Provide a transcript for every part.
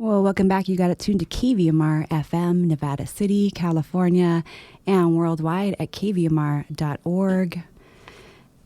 Well, welcome back. You got it tuned to KVMR FM, Nevada City, California, and worldwide at kvmr.org.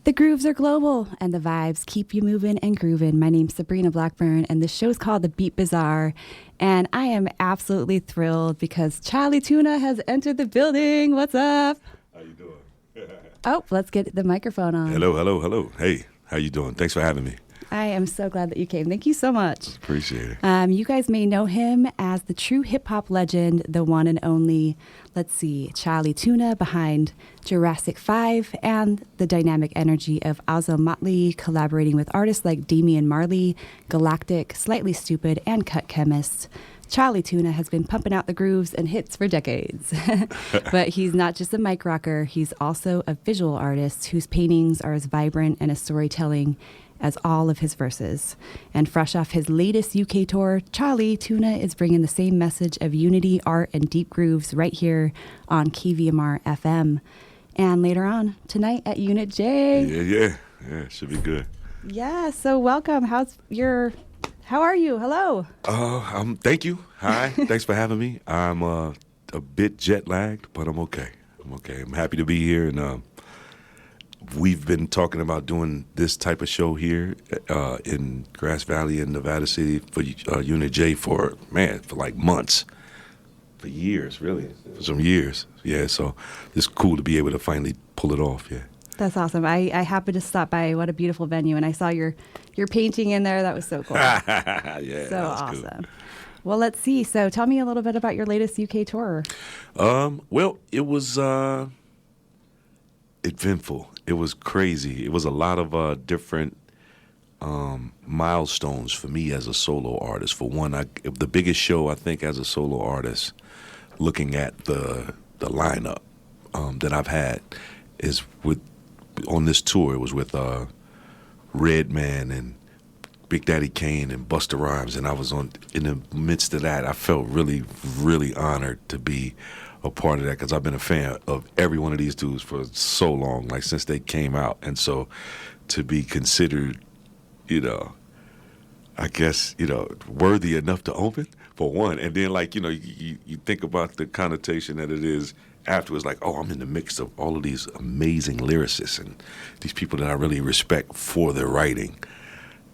The grooves are global, and the vibes keep you moving and grooving. My name's Sabrina Blackburn, and the show's called The Beat Bazaar, and I am absolutely thrilled because Chali 2na has entered the building. What's up? How you doing? Oh, let's get the microphone on. Hello. Hey, how you doing? Thanks for having me. I am so glad that you came. Thank you so much. Appreciate it. You guys may know him as the true hip-hop legend, the one and only, Chali 2na behind Jurassic 5 and the dynamic energy of Ozomatli, collaborating with artists like Damian Marley, Galactic, Slightly Stupid, and Cut Chemist. Chali 2na has been pumping out the grooves and hits for decades. But he's not just a mic rocker, he's also a visual artist whose paintings are as vibrant and as storytelling as all of his verses. And fresh off his latest UK tour, Chali 2na is bringing the same message of unity, art, and deep grooves right here on KVMR FM. And later on tonight at Unit J. Yeah, should be good. Yeah, so welcome. How are you? Hello. Thank you. Hi, thanks for having me. I'm a bit jet lagged, but I'm okay. I'm happy to be here, and we've been talking about doing this type of show here in Grass Valley in Nevada City for Unit J for like months, for years, really, for some years. Yeah, so it's cool to be able to finally pull it off. Yeah. That's awesome. I happened to stop by. What a beautiful venue, and I saw your painting in there. That was so cool. Yeah, so awesome. Cool. Well, let's see. So tell me a little bit about your latest UK tour. Well, it was eventful. It was crazy. It was a lot of different milestones for me as a solo artist. For one, the biggest show I think as a solo artist, looking at the lineup that I've had, is on this tour. It was with Redman and Big Daddy Kane and Busta Rhymes, and I was in the midst of that. I felt really, really honored to be a part of that because I've been a fan of every one of these dudes for so long, like since they came out. And so to be considered, I guess, worthy enough to open, for one. And then, you think about the connotation that it is afterwards, like, oh, I'm in the mix of all of these amazing lyricists and these people that I really respect for their writing.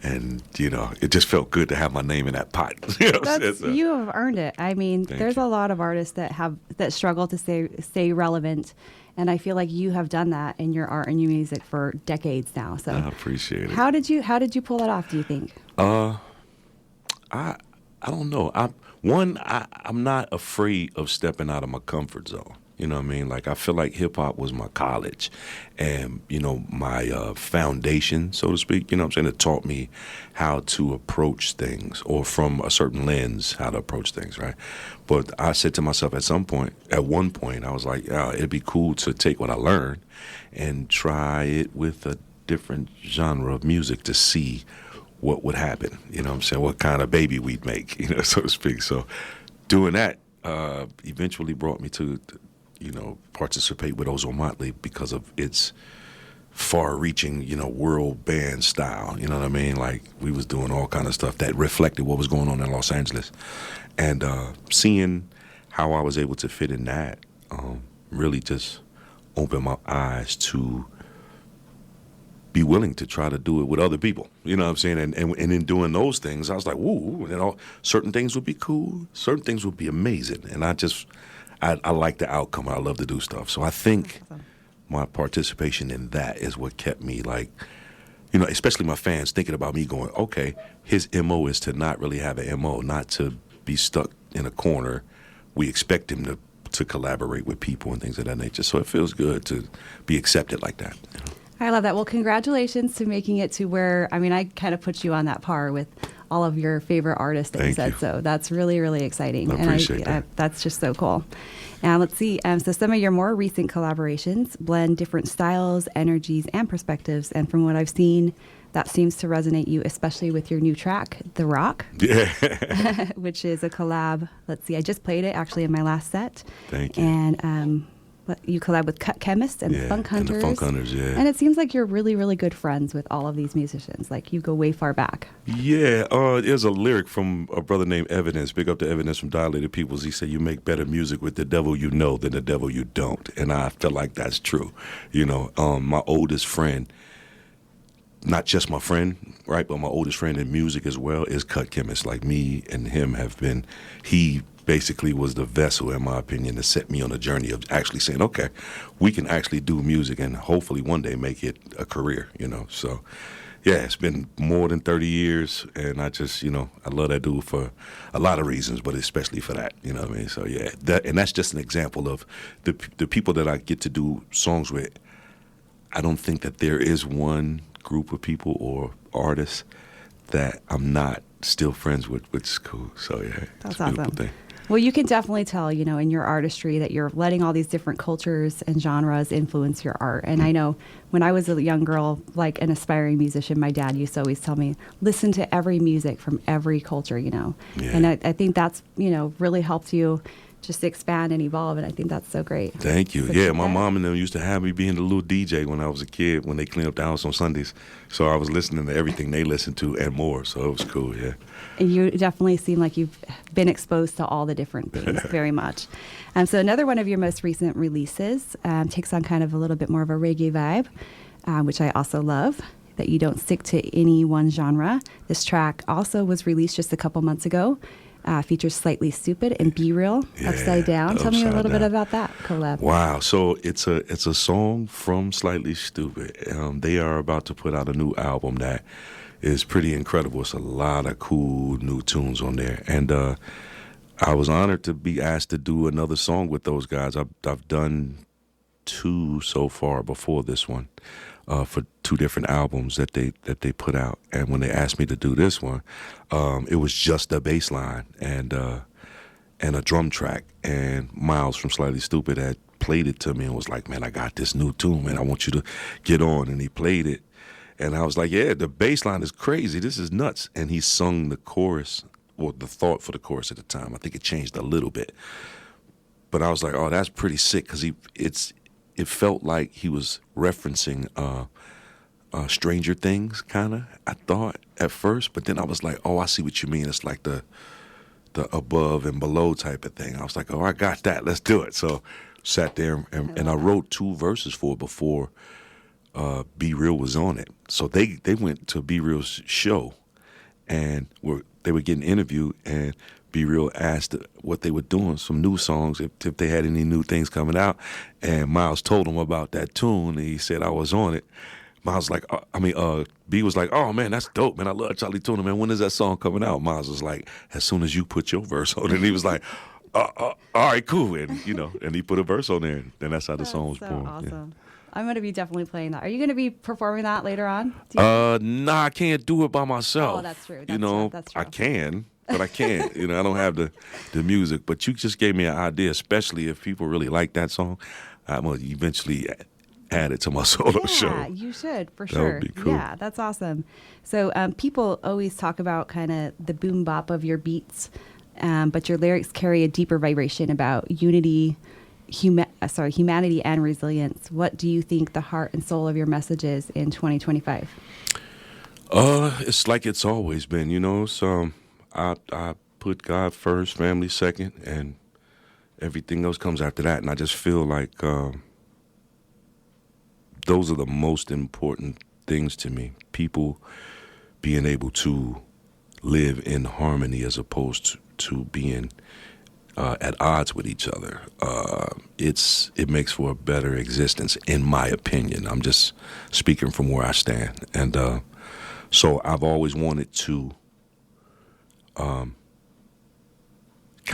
And, it just felt good to have my name in that pot. You have earned it. I mean, there's a lot of artists that struggle to stay relevant. And I feel like you have done that in your art and your music for decades now. So I appreciate it. How did you pull that off, do you think? I don't know. I'm not afraid of stepping out of my comfort zone. You know what I mean? Like, I feel like hip-hop was my college and, my foundation, so to speak. You know what I'm saying? It taught me how to approach things, or from a certain lens, how to approach things, right? But I said to myself at one point, I was like, it'd be cool to take what I learned and try it with a different genre of music to see what would happen. You know what I'm saying? What kind of baby we'd make, so to speak. So doing that eventually brought me to participate with Ozomatli because of its far-reaching, world band style. You know what I mean? Like, we was doing all kind of stuff that reflected what was going on in Los Angeles. And seeing how I was able to fit in that really just opened my eyes to be willing to try to do it with other people. You know what I'm saying? And in doing those things, I was like, woo, certain things would be cool, certain things would be amazing. And I like the outcome. I love to do stuff. So I think my participation in that is what kept me, like, especially my fans thinking about me going, okay, his MO is to not really have an MO, not to be stuck in a corner. We expect him to collaborate with people and things of that nature. So it feels good to be accepted like that. I love that. Well, congratulations to making it to where, I kind of put you on that par with all of your favorite artists that you said. So that's really, really exciting. I appreciate that. That's just so cool. Now, let's see. So some of your more recent collaborations blend different styles, energies, and perspectives. And from what I've seen, that seems to resonate you, especially with your new track, The Rock. Yeah. Which is a collab. Let's see. I just played it actually in my last set. Thank you. And You collab with Chemist and Funk Hunters. And the Funk Hunters, yeah. And it seems like you're really, really good friends with all of these musicians. Like, you go way far back. Yeah, there's a lyric from a brother named Evidence. Big up to Evidence from Dilated Peoples. He said, "You make better music with the devil you know than the devil you don't." And I feel like that's true. You know, my oldest friend, not just my friend, right, but my oldest friend in music as well, is Cut Chemist. Like, me and him have been, he basically was the vessel, in my opinion, to set me on a journey of actually saying, okay, we can actually do music and hopefully one day make it a career, you know. So, yeah, it's been more than 30 years, and I just, you know, I love that dude for a lot of reasons, but especially for that, you know what I mean? So, yeah, that's just an example of the people that I get to do songs with. I don't think that there is one group of people or artists that I'm not still friends with, which is cool. So, yeah, that's awesome. Thing. Well, you can definitely tell, you know, in your artistry that you're letting all these different cultures and genres influence your art. And I know when I was a young girl, like an aspiring musician, my dad used to always tell me, listen to every music from every culture, you know. Yeah. And I think that's, you know, really helped you just expand and evolve, and I think that's so great. Thank you. Yeah, my mom and them used to have me being the little DJ when I was a kid, when they cleaned up the house on Sundays. So I was listening to everything they listened to and more, so it was cool, yeah. And you definitely seem like you've been exposed to all the different things very much. So another one of your most recent releases takes on kind of a little bit more of a reggae vibe, which I also love, that you don't stick to any one genre. This track also was released just a couple months ago. Features Slightly Stupid and Be Real, Upside Down. Tell me a little bit about that collab. Wow, so it's a song from Slightly Stupid. They are about to put out a new album that is pretty incredible. It's a lot of cool new tunes on there, and I was honored to be asked to do another song with those guys. I've done 2 so far before this one. For 2 different albums that they put out, and when they asked me to do this one, it was just a bass line and a drum track. And Miles from Slightly Stupid had played it to me and was like, "Man, I got this new tune, man. I want you to get on." And he played it, and I was like, "Yeah, the bass line is crazy. This is nuts." And he sung the chorus, or the thought for the chorus at the time. I think it changed a little bit, but I was like, "Oh, that's pretty sick," because it felt like he was referencing Stranger Things, kind of, I thought, at first. But then I was like, oh, I see what you mean. It's like the above and below type of thing. I was like, oh, I got that. Let's do it. So sat there, and I wrote 2 verses for it before Be Real was on it. So they went to Be Real's show, and they were getting interviewed, and Be Real asked what they were doing, some new songs, if they had any new things coming out. And Miles told him about that tune, and he said I was on it. Miles was like, B was like, "Oh man, that's dope, man. I love Chali 2na, man. When is that song coming out?" Miles was like, "As soon as you put your verse on." And he was like, all right, cool. And and he put a verse on there, and that's how the song was born. Awesome. Yeah. I'm going to be definitely playing that. Are you going to be performing that later on? Nah, I can't do it by myself. Oh, that's true. That's true. I can. But I can't, I don't have the music. But you just gave me an idea, especially if people really like that song. I'm going to eventually add it to my solo show. Yeah, you should, for sure. That would be cool. Yeah, that's awesome. So people always talk about kind of the boom bop of your beats, but your lyrics carry a deeper vibration about humanity and resilience. What do you think the heart and soul of your message is in 2025? It's like it's always been, So I put God first, family second, and everything else comes after that. And I just feel like those are the most important things to me. People being able to live in harmony as opposed to being at odds with each other. It makes for a better existence, in my opinion. I'm just speaking from where I stand. And so I've always wanted to kind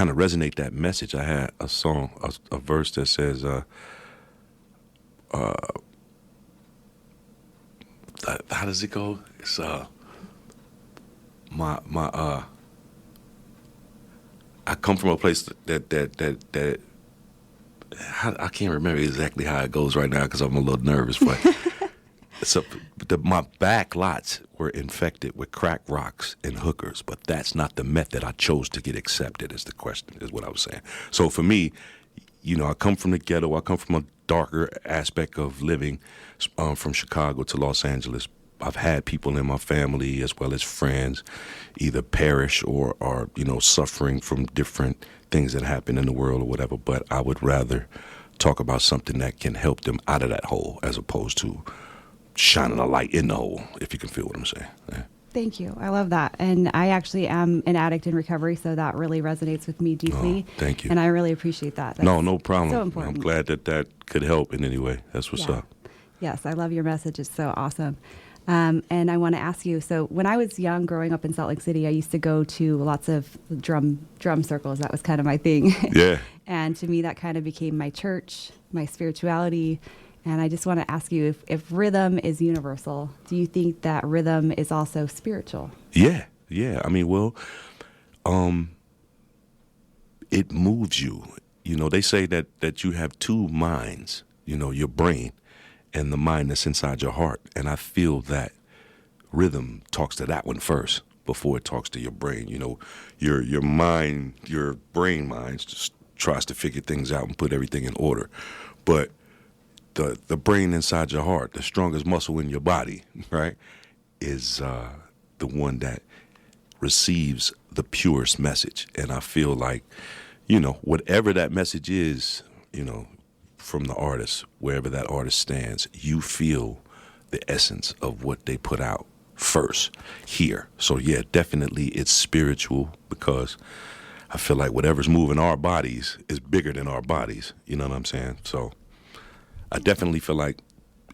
of resonate that message. I had a song, a verse that says, how does it go? It's I come from a place that I can't remember exactly how it goes right now because I'm a little nervous, but my back lots were infected with crack rocks and hookers, but that's not the method I chose to get accepted, is the question, is what I was saying. So for me, I come from the ghetto. I come from a darker aspect of living, from Chicago to Los Angeles. I've had people in my family as well as friends either perish or are, suffering from different things that happen in the world or whatever. But I would rather talk about something that can help them out of that hole as opposed to shining a light in the hole, if you can feel what I'm saying. Yeah. Thank you. I love that. And I actually am an addict in recovery, so that really resonates with me deeply. Oh, thank you. And I really appreciate that. That's no problem. So important. I'm glad that could help in any way. That's what's up. Yes, I love your message. It's so awesome. And I want to ask you, so when I was young, growing up in Salt Lake City, I used to go to lots of drum circles. That was kind of my thing. Yeah. And to me, that kind of became my church, my spirituality. And I just want to ask you, if rhythm is universal, do you think that rhythm is also spiritual? Yeah. I mean, well, it moves you. They say that you have two minds, your brain and the mind that's inside your heart. And I feel that rhythm talks to that one first before it talks to your brain. Your mind, your brain mind just tries to figure things out and put everything in order. But the brain inside your heart, the strongest muscle in your body, right, is the one that receives the purest message. And I feel like, whatever that message is, from the artist, wherever that artist stands, you feel the essence of what they put out first here. So yeah, definitely it's spiritual because I feel like whatever's moving our bodies is bigger than our bodies. You know what I'm saying? So I definitely feel like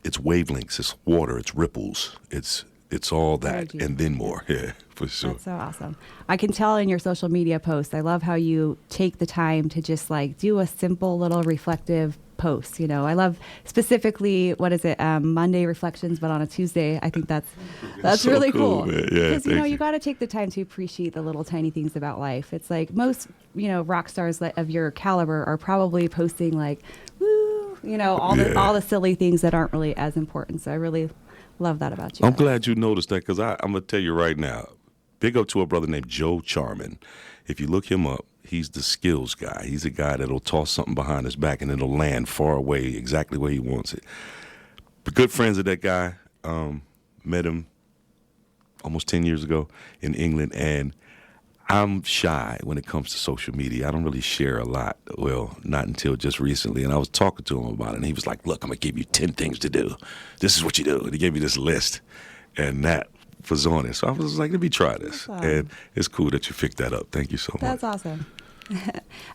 it's wavelengths, it's water, it's ripples, it's all that and then more. Yeah, for sure. That's so awesome. I can tell in your social media posts, I love how you take the time to just do a simple little reflective post. I love specifically, Monday reflections, but on a Tuesday. I think that's so really cool. Because, you got to take the time to appreciate the little tiny things about life. It's like most, rock stars of your caliber are probably posting woo, all the silly things that aren't really as important. So I really love that about you. I'm glad you noticed that because I'm going to tell you right now, big up to a brother named Joe Charman. If you look him up, he's the skills guy. He's a guy that'll toss something behind his back and it'll land far away exactly where he wants it. But good friends of that guy, met him almost 10 years ago in England, and I'm shy when it comes to social media. I don't really share a lot. Well, not until just recently. And I was talking to him about it, and he was like, look, I'm going to give you 10 things to do. This is what you do. And he gave me this list, and that was on it. So I was like, let me try this. Awesome. And it's cool that you picked that up. Thank you so much. That's awesome.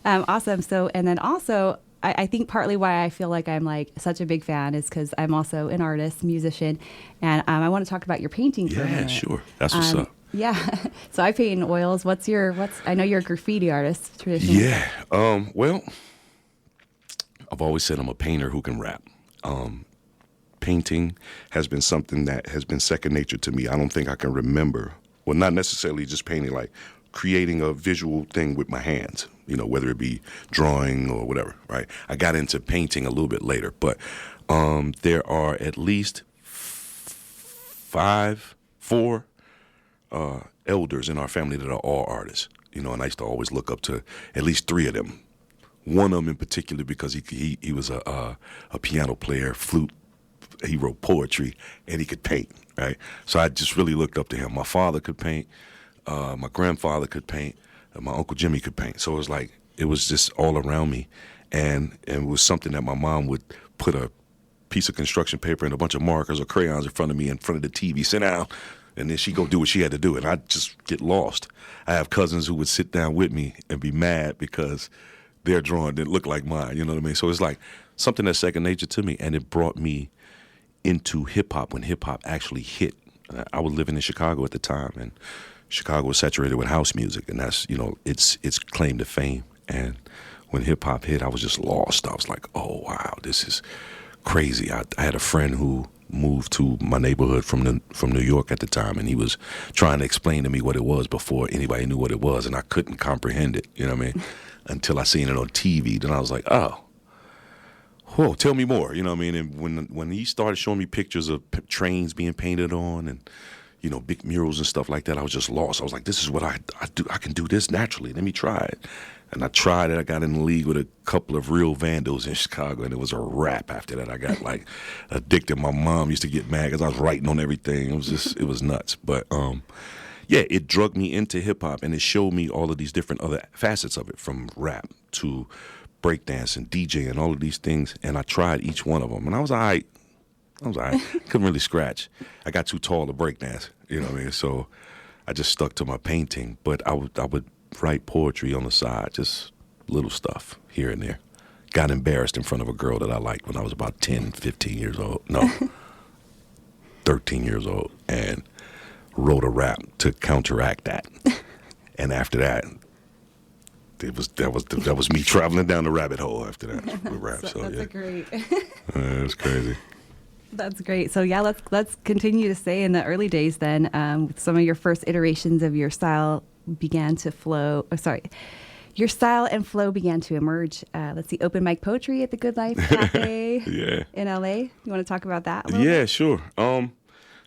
Awesome. So, and then also, I think partly why I feel like I'm such a big fan is because I'm also an artist, musician, and I want to talk about your painting for a minute. Yeah, sure. That's what's up. Yeah. So I paint in oils. I know you're a graffiti artist traditionally. Yeah. Well, I've always said I'm a painter who can rap. Painting has been something that has been second nature to me. I don't think I can remember, well, not necessarily just painting, creating a visual thing with my hands, whether it be drawing or whatever, right? I got into painting a little bit later, but there are at least four elders in our family that are all artists, and I used to always look up to at least three of them. One of them in particular because he was a piano player, flute. He wrote poetry and he could paint, right? So I just really looked up to him. My father could paint, my grandfather could paint, and my Uncle Jimmy could paint. So it was just all around me, and it was something that my mom would put a piece of construction paper and a bunch of markers or crayons in front of me in front of the TV, sit down, and then she'd go do what she had to do, and I'd just get lost. I have cousins who would sit down with me and be mad because their drawing didn't look like mine, you know what I mean? So it's something that's second nature to me, and it brought me into hip-hop when hip-hop actually hit. I was living in Chicago at the time, and Chicago was saturated with house music, and that's, its claim to fame. And when hip-hop hit, I was just lost. I was like, oh, wow, this is crazy. I had a friend who moved to my neighborhood from New York at the time, and he was trying to explain to me what it was before anybody knew what it was, and I couldn't comprehend it, you know what I mean, until I seen it on TV. Then I was like, oh, whoa, tell me more, you know what I mean? And when he started showing me pictures of trains being painted on and, big murals and stuff like that, I was just lost. I was like, this is what I do. I can do this naturally. Let me try it. And I tried it. I got in the league with a couple of real vandals in Chicago, and it was a wrap after that. I got like addicted. My mom used to get mad because I was writing on everything. It was nuts. But yeah, it drug me into hip hop, and it showed me all of these different other facets of it, from rap to breakdance and DJ and all of these things. And I tried each one of them, and I was all right. Couldn't really scratch. I got too tall to breakdance. You know what I mean? So I just stuck to my painting. But I would write poetry on the side, just little stuff here and there. Got embarrassed in front of a girl that I liked when I was about 10, 15 years old. No, 13 years old, and wrote a rap to counteract that. And after that, that was me traveling down the rabbit hole after that with rap. So that's yeah, great. it was crazy. That's great. So yeah, let's continue to say in the early days then, some of your first iterations of your style began to flow. Your style and flow began to emerge. Let's see, open mic poetry at the Good Life Cafe in LA. You want to talk about that a little bit? Sure.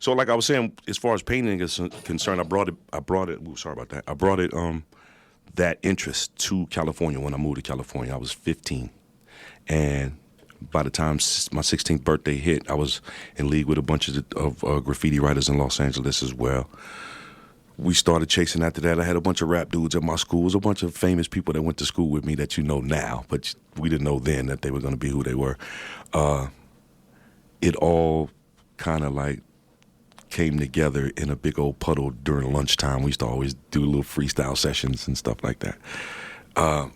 So like I was saying, as far as painting is concerned, I brought it. Sorry about that. I brought it. That interest to California when I moved to California. I was 15, and by the time my 16th birthday hit, I was in league with a bunch of graffiti writers in Los Angeles as well. We started chasing after that. I had a bunch of rap dudes at my school. It was a bunch of famous people that went to school with me that you know now, but we didn't know then that they were going to be who they were. It all kind of like came together in a big old puddle during lunchtime. We used to always do little freestyle sessions and stuff like that.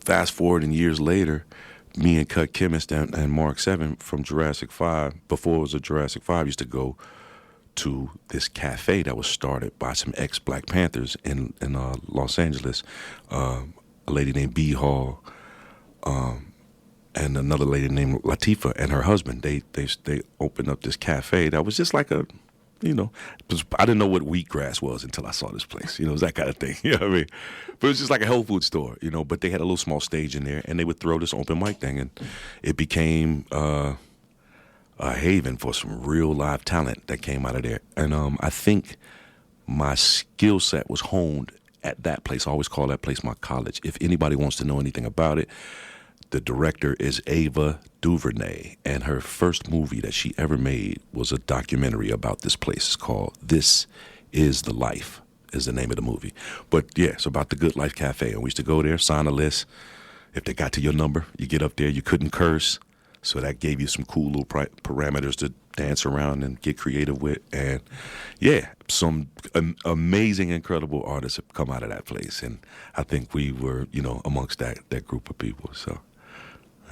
Fast forward and years later, me and Chemist and Mark 7 from Jurassic 5, before it was a Jurassic 5, used to go to this cafe that was started by some ex-Black Panthers in Los Angeles. A lady named B. Hall and another lady named Latifah and her husband. They opened up this cafe that was just like a, I didn't know what wheatgrass was until I saw this place. It was that kind of thing. You know what I mean? But it was just like a health food store, but they had a little small stage in there, and they would throw this open mic thing, and it became a haven for some real live talent that came out of there. And I think my skill set was honed at that place. I always call that place my college. If anybody wants to know anything about it, the director is Ava DuVernay, and her first movie that she ever made was a documentary about this place. It's called This Is the Life, is the name of the movie. But yeah, it's about the Good Life Cafe, and we used to go there, sign a list. If they got to your number, you get up there, you couldn't curse, so that gave you some cool little parameters to dance around and get creative with. And yeah, some amazing, incredible artists have come out of that place, and I think we were, amongst that group of people, so.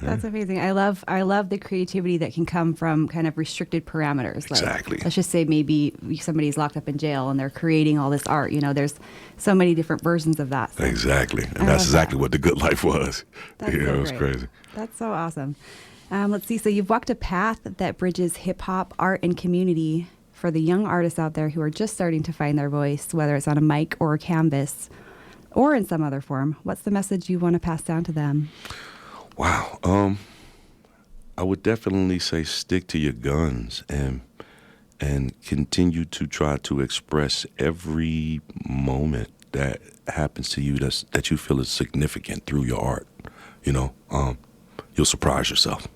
That's amazing. I love the creativity that can come from kind of restricted parameters. Exactly. Let's just say maybe somebody's locked up in jail and they're creating all this art. There's so many different versions of that. So exactly. And that's exactly what the Good Life was. That's so it was great. Crazy. That's so awesome. Let's see. So you've walked a path that bridges hip hop, art, and community for the young artists out there who are just starting to find their voice, whether it's on a mic or a canvas or in some other form. What's the message you want to pass down to them? Wow. I would definitely say stick to your guns and continue to try to express every moment that happens to you that you feel is significant through your art. You'll surprise yourself.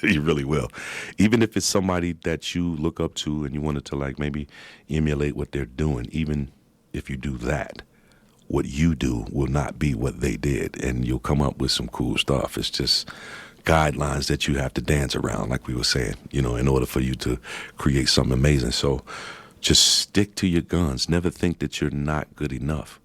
You really will. Even if it's somebody that you look up to and you wanted to like maybe emulate what they're doing, even if you do that, what you do will not be what they did, and you'll come up with some cool stuff. It's just guidelines that you have to dance around, like we were saying, in order for you to create something amazing. So just stick to your guns. Never think that you're not good enough.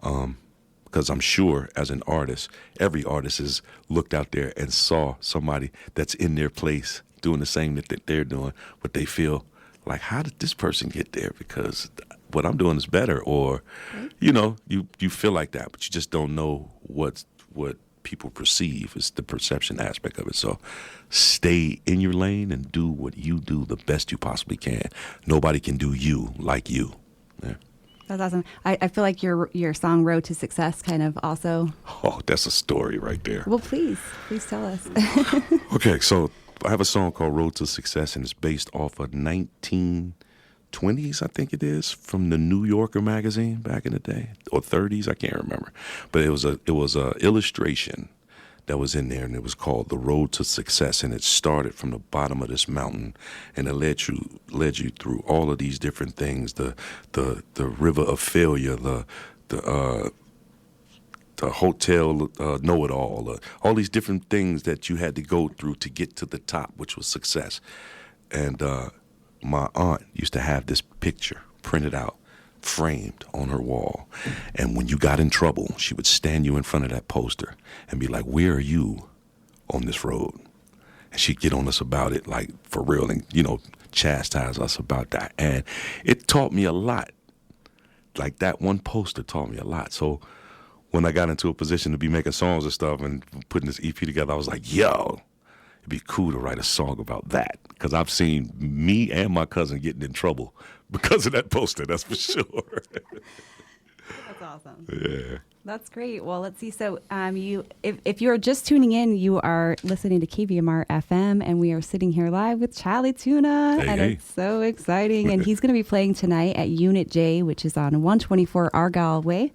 Because I'm sure as an artist, every artist has looked out there and saw somebody that's in their place doing the same that they're doing, but they feel like, how did this person get there? Because what I'm doing is better, or, you feel like that, but you just don't know what people perceive. It's the perception aspect of it. So stay in your lane and do what you do the best you possibly can. Nobody can do you like you. Yeah. That's awesome. I feel like your song Road to Success kind of also. Oh, that's a story right there. Well, please tell us. Okay, so I have a song called Road to Success, and it's based off a 19 20s, I think it is, from the New Yorker magazine back in the day, or 30s, I can't remember. But it was a illustration that was in there, and it was called The Road to Success, and it started from the bottom of this mountain, and it led you through all of these different things, the river of failure, the hotel know-it-all, all these different things that you had to go through to get to the top, which was success. And my aunt used to have this picture printed out, framed on her wall. And when you got in trouble, she would stand you in front of that poster and be like, where are you on this road? And she'd get on us about it, like, for real, and, chastise us about that. And it taught me a lot. Like, that one poster taught me a lot. So when I got into a position to be making songs and stuff and putting this EP together, I was like, yo, it'd be cool to write a song about that, because I've seen me and my cousin getting in trouble because of that poster, that's for sure. That's awesome. Yeah. That's great. Well, let's see. So if you're just tuning in, you are listening to KVMR FM, and we are sitting here live with Chali 2na, and it's so exciting. And he's going to be playing tonight at Unit J, which is on 124 Argyle Way.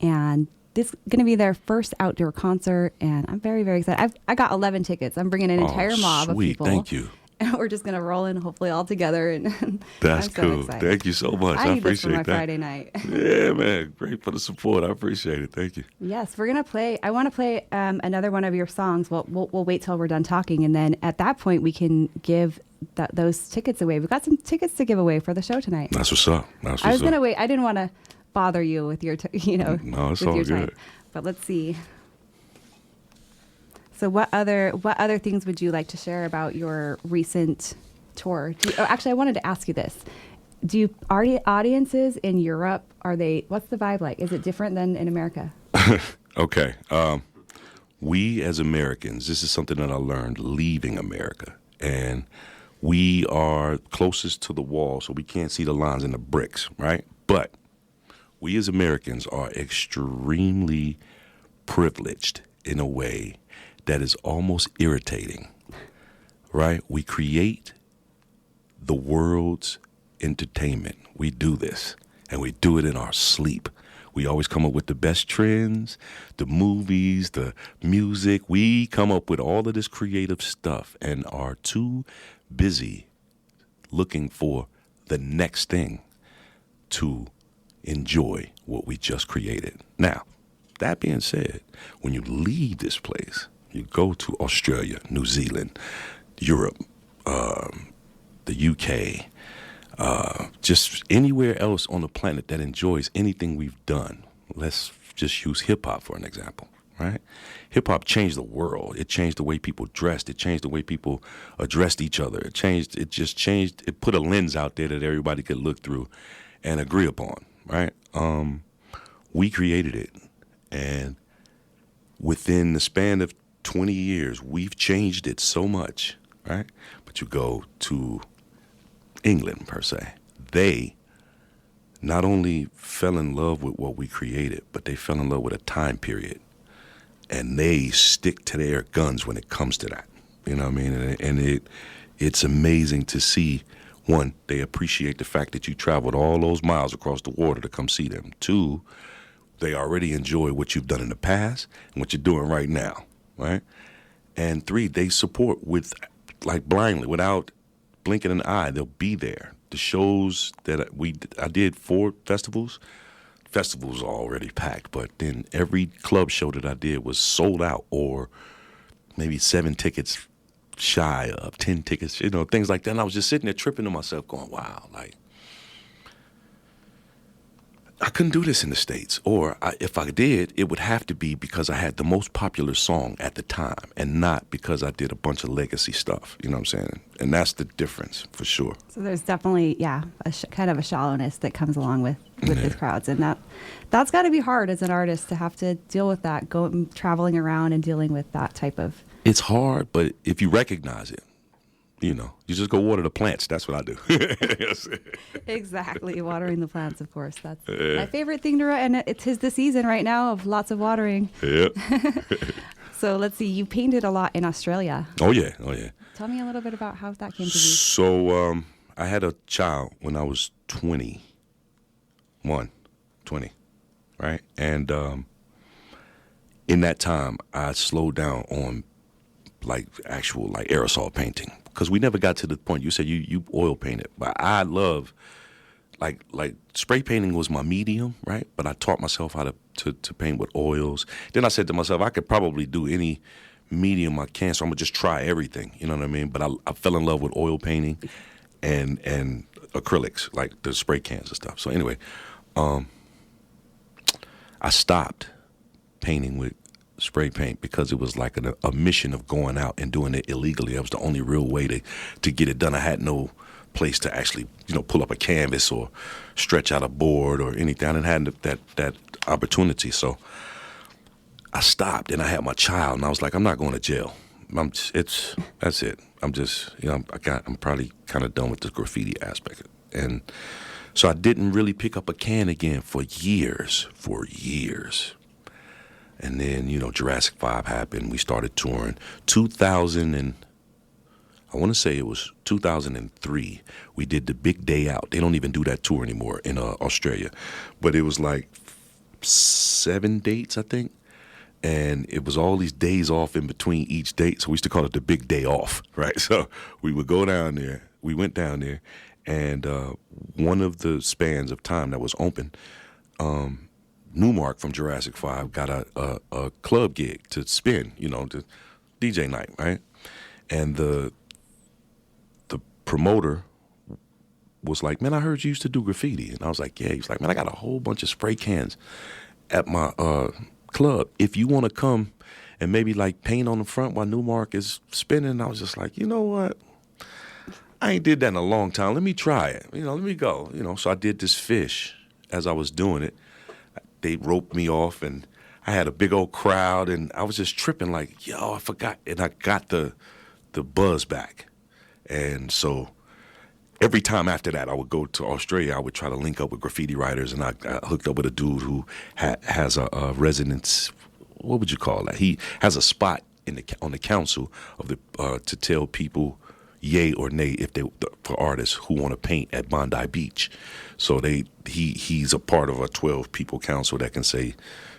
And this is going to be their first outdoor concert, and I'm very, very excited. I got 11 tickets. I'm bringing an entire mob of people. Thank you. And we're just going to roll in, hopefully, all together. And that's cool. So thank you so much. I need this appreciate for my that. Friday night. Yeah, man. Great for the support. I appreciate it. Thank you. Yes, we're going to play. I want to play another one of your songs. We'll wait till we're done talking. And then at that point, we can give those tickets away. We've got some tickets to give away for the show tonight. That's what's up. I was going to wait. I didn't want to bother you with your, no, it's with all your good. time. But let's see. So what other things would you like to share about your recent tour? Actually, I wanted to ask you this. Audiences in Europe, what's the vibe like? Is it different than in America? Okay. We as Americans, this is something that I learned leaving America. And we are closest to the wall, so we can't see the lines in the bricks, right? But we as Americans are extremely privileged in a way that is almost irritating, right? We create the world's entertainment. We do this, and we do it in our sleep. We always come up with the best trends, the movies, the music. We come up with all of this creative stuff and are too busy looking for the next thing to enjoy what we just created. Now, that being said, when you leave this place, you go to Australia, New Zealand, Europe, the UK, just anywhere else on the planet that enjoys anything we've done. Let's just use hip-hop for an example, right? Hip-hop changed the world. It changed the way people dressed. It changed the way people addressed each other. It put a lens out there that everybody could look through and agree upon, right? We created it, and within the span of 20 years, we've changed it so much, right? But you go to England, per se. They not only fell in love with what we created, but they fell in love with a time period. And they stick to their guns when it comes to that. You know what I mean? And it's amazing to see. One, they appreciate the fact that you traveled all those miles across the water to come see them. Two, they already enjoy what you've done in the past and what you're doing right now, right? And three, they support blindly, without blinking an eye. They'll be there. The shows that I did 4 festivals. Festivals are already packed, but then every club show that I did was sold out, or maybe 7 tickets shy of 10 tickets, things like that. And I was just sitting there tripping to myself going, wow, I couldn't do this in the States. Or if I did, it would have to be because I had the most popular song at the time and not because I did a bunch of legacy stuff. You know what I'm saying? And that's the difference for sure. So there's definitely, kind of a shallowness that comes along with these crowds. And that's got to be hard as an artist to have to deal with that, traveling around and dealing with that type of... It's hard, but if you recognize it, you just go water the plants. That's what I do. Exactly. Watering the plants, of course. That's my favorite thing to write. And it's the season right now of lots of watering. Yeah. So let's see. You painted a lot in Australia. Oh, yeah. Tell me a little bit about how that came to be. So I had a child when I was 20, right? And in that time, I slowed down on like actual like aerosol painting because we never got to the point. You said you oil painted, but I love like spray painting was my medium, right? But I taught myself how to paint with oils. Then I said to myself, I could probably do any medium I can, so I'm gonna just try everything. You know what I mean? But I fell in love with oil painting and acrylics, like the spray cans and stuff. So anyway, I stopped painting with spray paint because it was like a mission of going out and doing it illegally. That was the only real way to get it done. I had no place to actually, pull up a canvas or stretch out a board or anything. I didn't have that opportunity. So I stopped and I had my child and I was like, I'm not going to jail. That's it. I'm just, I'm probably kind of done with the graffiti aspect. And so I didn't really pick up a can again for years. And then, Jurassic 5 happened. We started touring. 2003, we did the Big Day Out. They don't even do that tour anymore in Australia. But it was like 7 dates, I think. And it was all these days off in between each date. So we used to call it the Big Day Off, right? So we would go down there. We went down there. And one of the spans of time that was open, Newmark from Jurassic 5 got a club gig to spin, to DJ night, right? And the promoter was like, man, I heard you used to do graffiti. And I was like, yeah. He's like, man, I got a whole bunch of spray cans at my club. If you want to come and maybe like paint on the front while Newmark is spinning. And I was just like, you know what? I ain't did that in a long time. Let me try it. Let me go. So I did this fish as I was doing it. They roped me off and I had a big old crowd and I was just tripping like, yo, I forgot. And I got the buzz back. And so every time after that, I would go to Australia. I would try to link up with graffiti writers, and I hooked up with a dude who has a residence. What would you call that? He has a spot on the council of the to tell people yay or nay for artists who want to paint at Bondi Beach. So he's a part of a 12 people council that can say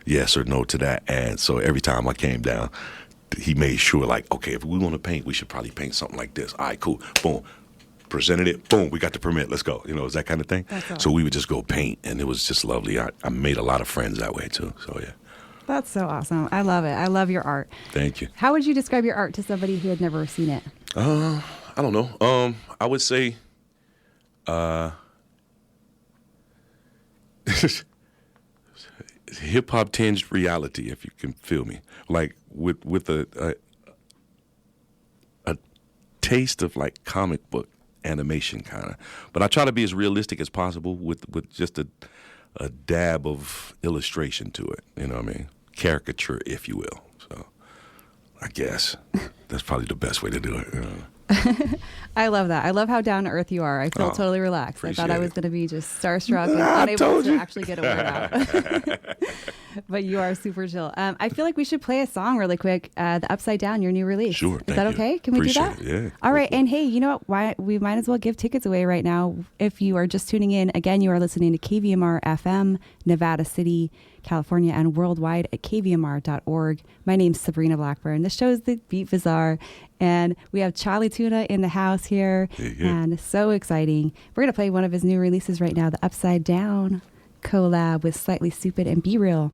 yes or no to that. And so every time I came down, he made sure, like, okay, if we want to paint, we should probably paint something like this. All right, cool. Boom. Presented it. Boom. We got the permit. Let's go. It's that kind of thing. Awesome. So we would just go paint, and it was just lovely. I made a lot of friends that way, too. So, yeah. That's so awesome. I love it. I love your art. Thank you. How would you describe your art to somebody who had never seen it? I don't know. I would say hip-hop tinged reality, if you can feel me. Like with a taste of like comic book animation kind of. But I try to be as realistic as possible with just a dab of illustration to it. You know what I mean? Caricature, if you will. So I guess that's probably the best way to do it. I love that. I love how down to earth you are. I feel totally relaxed. I thought I was going to be just starstruck and unable to actually get a word out. But you are super chill. I feel like we should play a song really quick. The Upside Down, your new release. Sure. Is that okay? Can we do that? Yeah. All right. And hey, you know what? Why we might as well give tickets away right now. If you are just tuning in, again, you are listening to KVMR FM, Nevada City, California, and worldwide at kvmr.org. My name's Sabrina Blackburn. The show is the Beat Bazaar, and we have Chali 2na in the house here, and so exciting. We're going to play one of his new releases right now, The Upside Down, collab with Slightly Stupid and Be Real.